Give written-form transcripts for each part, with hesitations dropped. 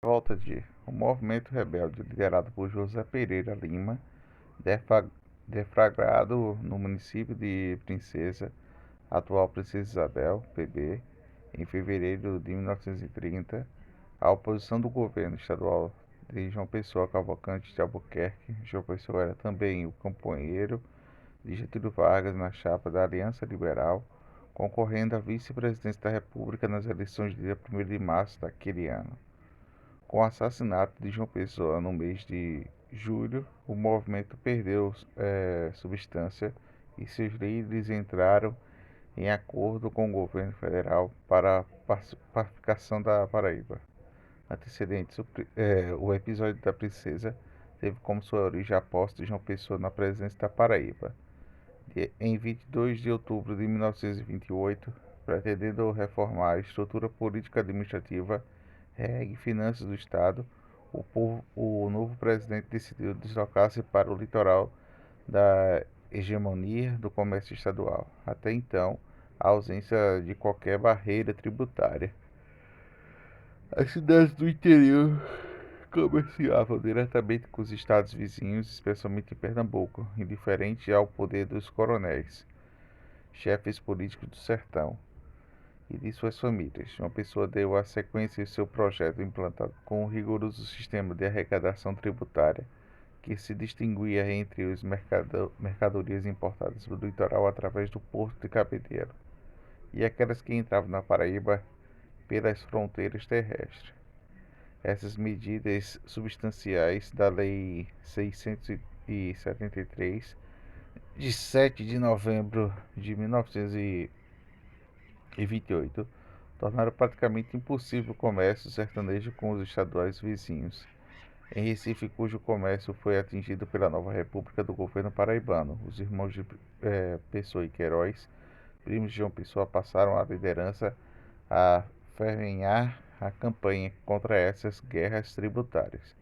Volta de um movimento rebelde liderado por José Pereira Lima, defa- deflagrado no município de Princesa, atual Princesa Isabel, PB, em fevereiro de 1930, a oposição do governo estadual de João Pessoa Cavalcante de Albuquerque. João Pessoa era também o companheiro de Getúlio Vargas na chapa da Aliança Liberal, concorrendo à vice-presidência da República nas eleições do dia 1º de março daquele ano. Com o assassinato de João Pessoa no mês de julho, o movimento perdeu substância e seus líderes entraram em acordo com o governo federal para a pacificação da Paraíba. Antecedentes: o episódio da Princesa teve como sua origem a posse de João Pessoa na presidência da Paraíba. Em 22 de outubro de 1928, pretendendo reformar a estrutura política administrativa, regra e finanças do Estado, o novo presidente decidiu deslocar-se para o litoral da hegemonia do comércio estadual. Até então, a ausência de qualquer barreira tributária. As cidades do interior comerciavam diretamente com os estados vizinhos, especialmente em Pernambuco, indiferente ao poder dos coronéis, chefes políticos do sertão e de suas famílias. Uma pessoa deu a sequência em seu projeto implantado com um rigoroso sistema de arrecadação tributária que se distinguia entre as mercadorias importadas do litoral através do porto de Cabedelo e aquelas que entravam na Paraíba pelas fronteiras terrestres. Essas medidas substanciais da Lei 673, de 7 de novembro de 1928, tornaram praticamente impossível o comércio sertanejo com os estaduais vizinhos. Em Recife, cujo comércio foi atingido pela nova república do governo paraibano, os irmãos de Pessoa e Queiroz, primos de João Pessoa, passaram a liderança a ferrenhar a campanha contra essas guerras tributárias,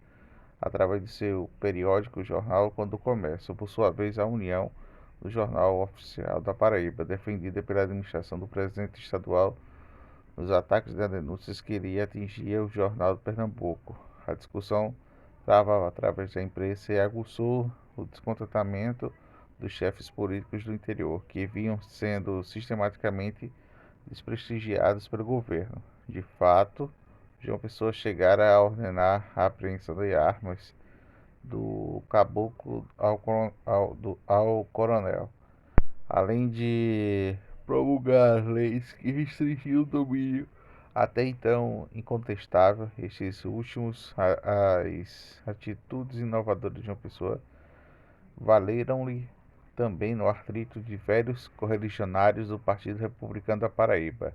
através de seu periódico Jornal do Comércio, por sua vez a União, do Jornal Oficial da Paraíba, defendida pela administração do presidente estadual nos ataques e denúncias que iria atingir o Jornal do Pernambuco. A discussão travava através da imprensa e aguçou o descontentamento dos chefes políticos do interior, que vinham sendo sistematicamente desprestigiados pelo governo. De fato, João Pessoa chegara a ordenar a apreensão de armas do caboclo ao coronel, além de promulgar leis que restringiam o domínio até então incontestável. Estes últimos, as atitudes inovadoras de João Pessoa valeram-lhe também no atrito de velhos correligionários do Partido Republicano da Paraíba,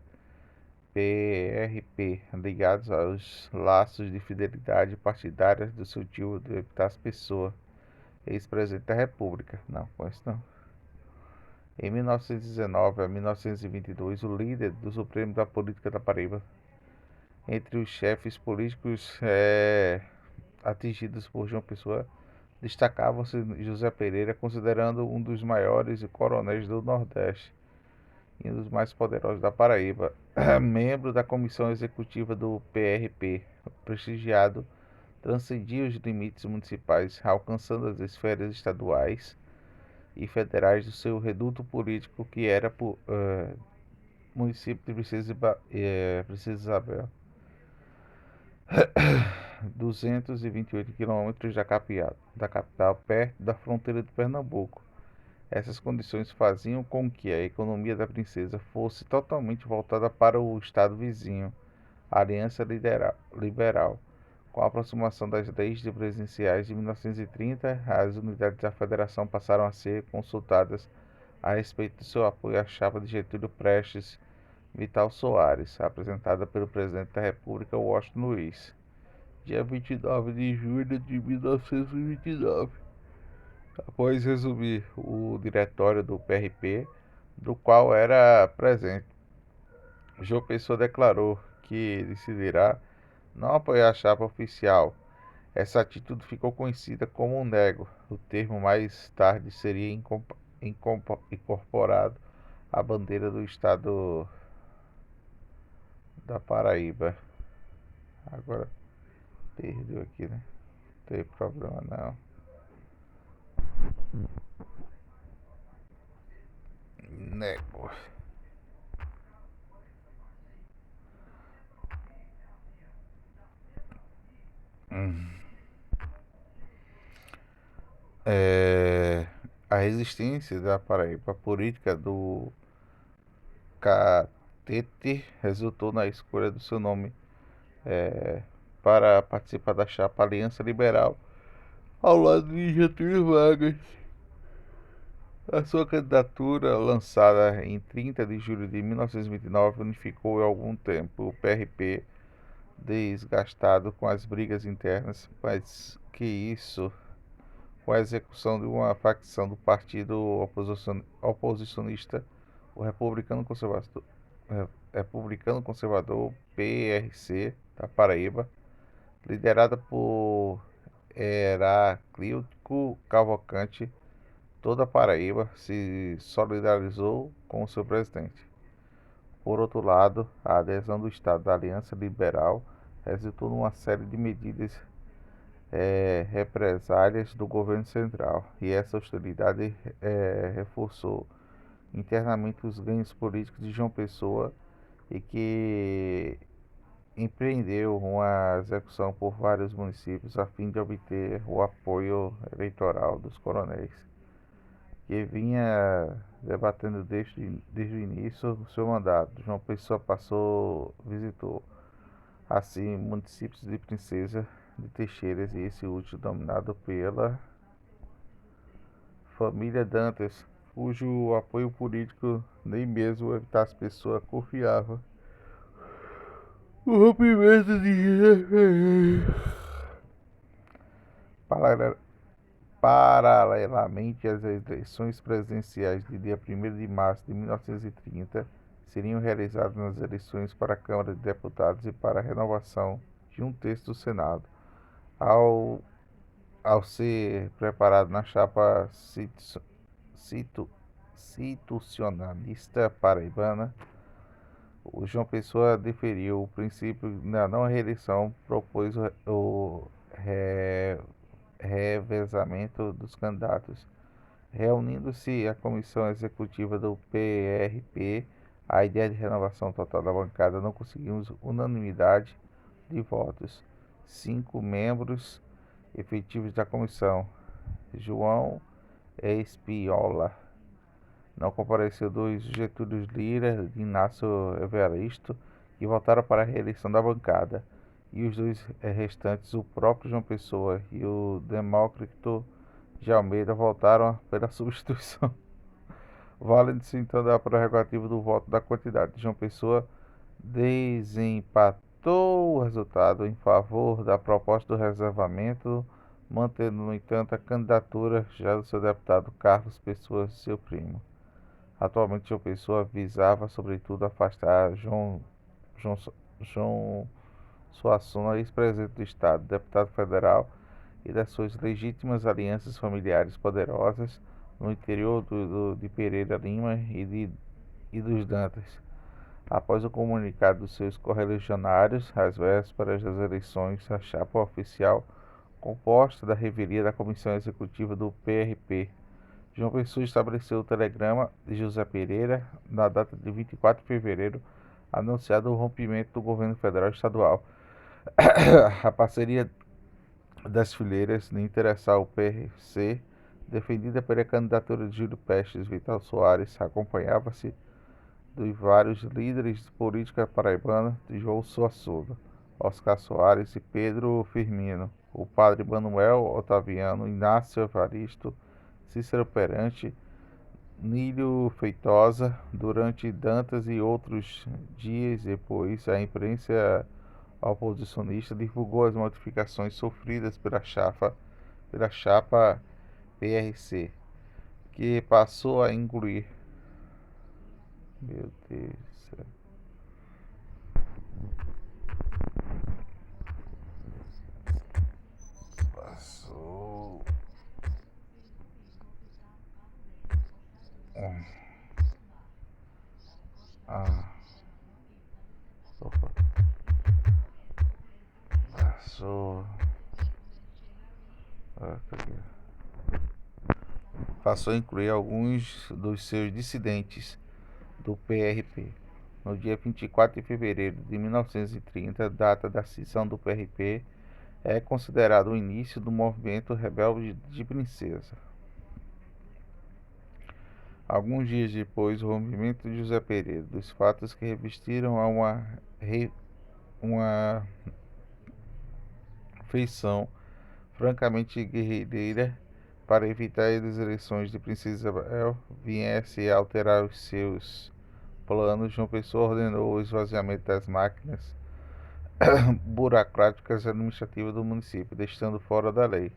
PRP, ligados aos laços de fidelidade partidária do seu tio Epitácio Pessoa, ex-presidente da República. Não, conheço não. Em 1919 a 1922, o líder do Supremo da Política da Paraíba, entre os chefes políticos atingidos por João Pessoa, destacavam-se José Pereira, considerando um dos maiores coronéis do Nordeste e um dos mais poderosos da Paraíba, membro da comissão executiva do PRP, prestigiado, transcendia os limites municipais, alcançando as esferas estaduais e federais do seu reduto político, que era município de Princesa Isabel, 228 quilômetros da capital, perto da fronteira de Pernambuco. Essas condições faziam com que a economia da princesa fosse totalmente voltada para o estado vizinho, a Aliança Liberal. Com a aproximação das leis presidenciais de 1930, as unidades da federação passaram a ser consultadas a respeito do seu apoio à chapa de Getúlio Prestes Vital Soares, apresentada pelo presidente da República, Washington Luiz, dia 29 de julho de 1929. Após resumir o diretório do PRP, do qual era presidente, João Pessoa declarou que decidirá não apoiar a chapa oficial. Essa atitude ficou conhecida como um nego. O termo mais tarde seria incorporado à bandeira do estado da Paraíba. Agora, Perdeu aqui, né? Não tem problema não. Negócio. Hum. A resistência da Paraíba política do Catete resultou na escolha do seu nome para participar da chapa Aliança Liberal ao lado de Getúlio Vargas. A sua candidatura, lançada em 30 de julho de 1929, unificou em algum tempo o PRP, desgastado com as brigas internas, mas que isso, com a execução de uma facção do partido oposicionista, o Republicano Conservador PRC da Paraíba, liderada por Heraclio Cavalcante. Toda a Paraíba se solidarizou com o seu presidente. Por outro lado, a adesão do Estado da Aliança Liberal resultou numa série de medidas represálias do governo central, e essa hostilidade reforçou internamente os ganhos políticos de João Pessoa e que empreendeu uma execução por vários municípios a fim de obter o apoio eleitoral dos coronéis, que vinha debatendo desde o início do seu mandato. João Pessoa visitou assim municípios de Princesa de Teixeiras e esse último dominado pela família Dantas, cujo apoio político nem mesmo Evitácio Pessoa confiava. O rompimento de Paralelamente às eleições presidenciais de dia 1º de março de 1930, seriam realizadas nas eleições para a Câmara de Deputados e para a renovação de um terço do Senado. Ao ser preparado na chapa institucionalista paraibana, o João Pessoa deferiu o princípio da não reeleição, propôs o revezamento dos candidatos. Reunindo-se a comissão executiva do PRP, a ideia de renovação total da bancada não conseguimos unanimidade de votos. 5 membros efetivos da comissão, João Espiola, não compareceu, 2 Getúlio Lira e Inácio Evaristo, que votaram para a reeleição da bancada, e os 2 restantes, o próprio João Pessoa e o Demócrito de Almeida, votaram pela substituição. Valendo-se então da prerrogativa do voto da quantidade. João Pessoa desempatou o resultado em favor da proposta do reservamento, mantendo, no entanto, a candidatura já do seu deputado Carlos Pessoa, seu primo. Atualmente, João Pessoa visava, sobretudo, afastar João Suassuna, ex-presidente do Estado, deputado federal, e das suas legítimas alianças familiares poderosas no interior de Pereira Lima e dos Dantas. Após o comunicado dos seus correligionários, às vésperas das eleições, a chapa oficial, composta da revelia da Comissão Executiva do PRP, João Pessoa estabeleceu o telegrama de José Pereira, na data de 24 de fevereiro, anunciado o rompimento do governo federal e estadual. A parceria das fileiras de interessar o PRC, defendida pela candidatura de Júlio Prestes Vital Soares, acompanhava-se de vários líderes de política paraibana, de João Suassuna, Oscar Soares e Pedro Firmino, o padre Manuel Otaviano, Inácio Evaristo, Cícero Perante, Nílio Feitosa. Durante Dantas e outros dias depois, a imprensa oposicionista divulgou as modificações sofridas pela chapa PRC, que passou a incluir. Meu Deus do céu. Passou. Ah. Opa. Passou. passou a incluir alguns dos seus dissidentes do PRP. No dia 24 de fevereiro de 1930, data da cisão do PRP, é considerado o início do movimento rebelde de Princesa. Alguns dias depois, o rompimento de José Pereira, dos fatos que revestiram a uma feição francamente guerreira para evitar as eleições de Princesa Isabel viesse a alterar os seus planos, João Pessoa ordenou o esvaziamento das máquinas burocráticas e administrativas do município, deixando fora da lei.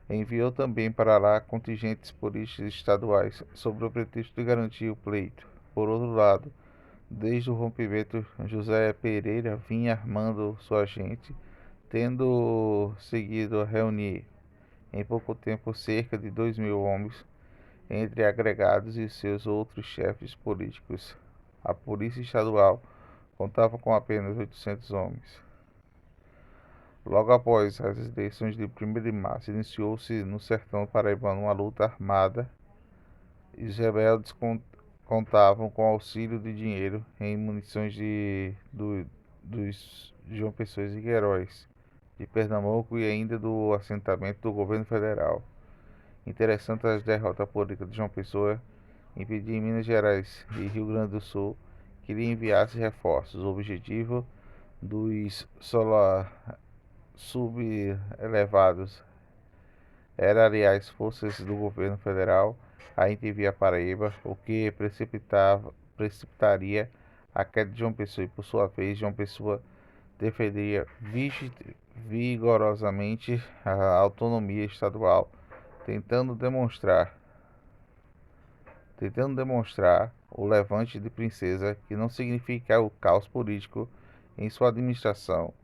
Enviou também para lá contingentes políticos estaduais, sob o pretexto de garantir o pleito. Por outro lado, desde o rompimento, José Pereira vinha armando sua gente, tendo seguido a reunir em pouco tempo cerca de 2.000 homens, entre agregados e seus outros chefes políticos. A Polícia Estadual contava com apenas 800 homens. Logo após as eleições de 1º de março, iniciou-se no sertão paraibano uma luta armada e os rebeldes contavam com auxílio de dinheiro e munições dos João Pessoa e Queiroz, de Pernambuco e ainda do assentamento do governo federal. Interessante, as derrotas políticas de João Pessoa impedia em Minas Gerais e Rio Grande do Sul que lhe enviasse reforços. O objetivo dos sublevados era aliar as forças do governo federal a intervir a Paraíba, o que precipitaria a queda de João Pessoa e, por sua vez, João Pessoa defenderia vigorosamente a autonomia estadual, tentando demonstrar o levante de Princesa que não significa o caos político em sua administração,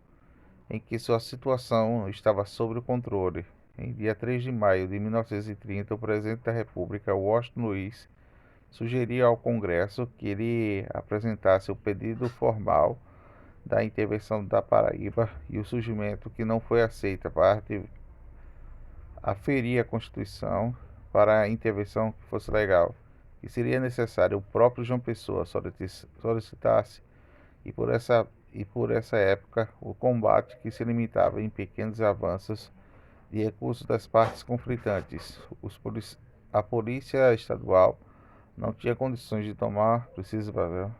em que sua situação estava sob o controle. Em dia 3 de maio de 1930, o presidente da República, Washington Luiz, sugeriu ao Congresso que ele apresentasse o pedido formal da intervenção da Paraíba e o surgimento que não foi aceita parte aferir a Constituição para a intervenção que fosse legal, e seria necessário o próprio João Pessoa solicitasse, e por essa época o combate que se limitava em pequenos avanços de recursos das partes conflitantes. A polícia estadual não tinha condições de tomar Princesa Isabel,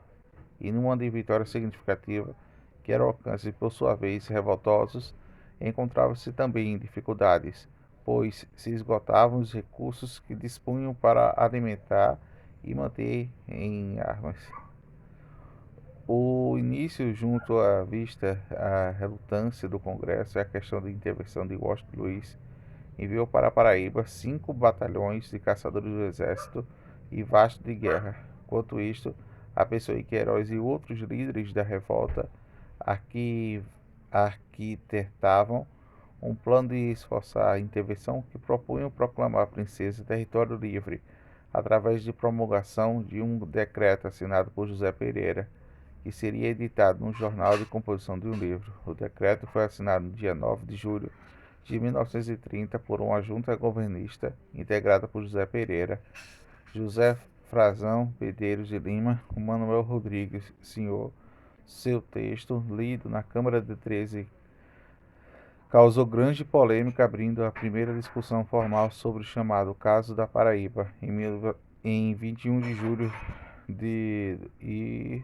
e numa de vitória significativa, que era o alcance por sua vez revoltosos, encontrava-se também em dificuldades, pois se esgotavam os recursos que dispunham para alimentar e manter em armas. O início, junto à vista a relutância do Congresso e a questão da intervenção de Washington Luiz, enviou para a Paraíba 5 batalhões de caçadores do Exército e vastos de guerra. Quanto isto, a Pessoa e Queiroz e outros líderes da revolta arquitetavam um plano de esforçar a intervenção que propunha proclamar a Princesa território livre, através de promulgação de um decreto assinado por José Pereira, que seria editado no jornal de composição de um livro. O decreto foi assinado no dia 9 de julho de 1930 por uma junta governista integrada por José Pereira, José Frazão Medeiros de Lima e Manuel Rodrigues, senhor. Seu texto, lido na Câmara de 13, causou grande polêmica, abrindo a primeira discussão formal sobre o chamado Caso da Paraíba, em 21 de julho e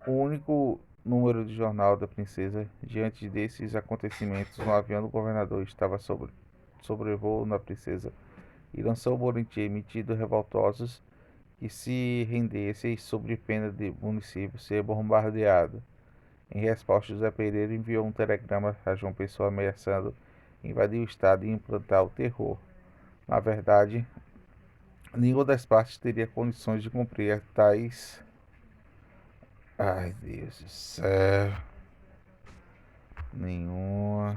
o único número de Jornal da Princesa. Diante desses acontecimentos, um avião do governador estava sobrevoo na Princesa e lançou o boletim emitido revoltosos que se rendessem sob pena de município ser bombardeado. Em resposta, José Pereira enviou um telegrama a João Pessoa ameaçando invadir o estado e implantar o terror. Na verdade, nenhuma das partes teria condições de cumprir tais. Ai, Deus do céu. Nenhuma.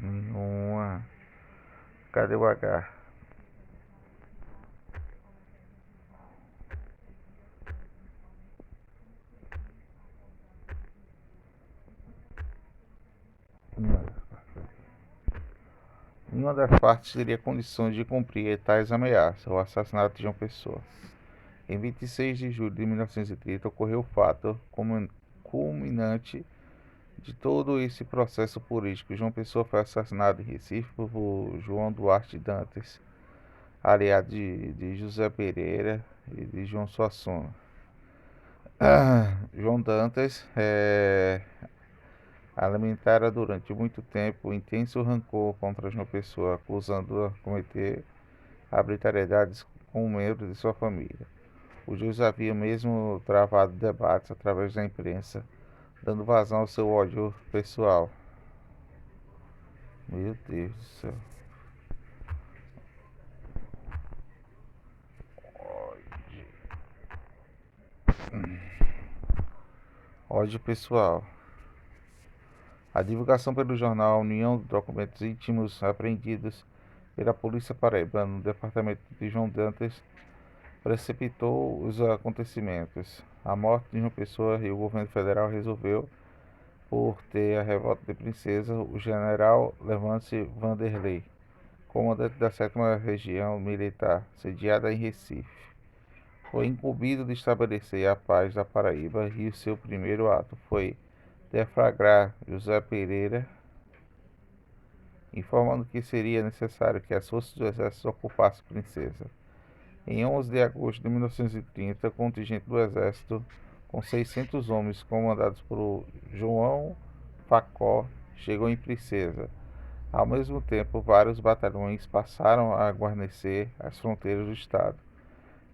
Nenhuma. Cadê o H? nenhuma das partes teria condições de cumprir tais ameaças. O assassinato de João Pessoa. Em 26 de julho de 1930 ocorreu o fato culminante de todo esse processo político. João Pessoa foi assassinado em Recife por João Duarte Dantas, aliado de José Pereira e de João Suassuna. João Dantas alimentara durante muito tempo intenso rancor contra João Pessoa, acusando-a de cometer arbitrariedades com membros de sua família. Os dois haviam mesmo travado debates através da imprensa, dando vazão ao seu ódio pessoal. Meu Deus do céu. Ódio pessoal. A divulgação pelo jornal União de documentos íntimos apreendidos pela Polícia Paraibana no departamento de João Dantas precipitou os acontecimentos. A morte de João Pessoa e o governo federal resolveu, por ter a revolta de Princesa, o general Levance Vanderlei, comandante da 7ª Região Militar, sediada em Recife. Foi incumbido de estabelecer a paz da Paraíba e o seu primeiro ato foi deflagrar José Pereira, informando que seria necessário que as forças do exército ocupassem Princesa. Em 11 de agosto de 1930, o contingente do exército, com 600 homens comandados por João Facó, chegou em Princesa. Ao mesmo tempo, vários batalhões passaram a guarnecer as fronteiras do estado.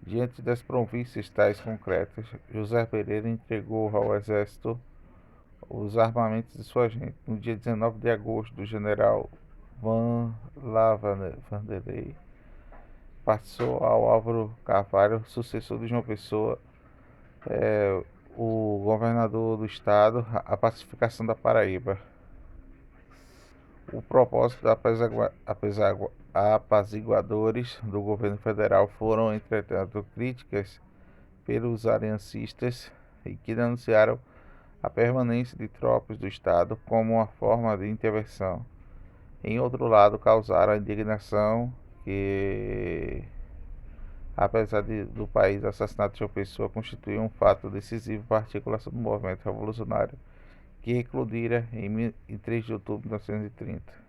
Diante das províncias tais concretas, José Pereira entregou ao exército os armamentos de sua gente. No dia 19 de agosto, o general Vanderlei passou ao Álvaro Carvalho, sucessor de João Pessoa, o governador do estado, a pacificação da Paraíba. O propósito dos apaziguadores do governo federal foram, entretanto, críticas pelos aliancistas e que denunciaram a permanência de tropas do estado como uma forma de intervenção. Em outro lado, causaram a indignação que, apesar do país, o assassinato de João Pessoa constituiu um fato decisivo para a articulação do movimento revolucionário que eclodira em 3 de outubro de 1930.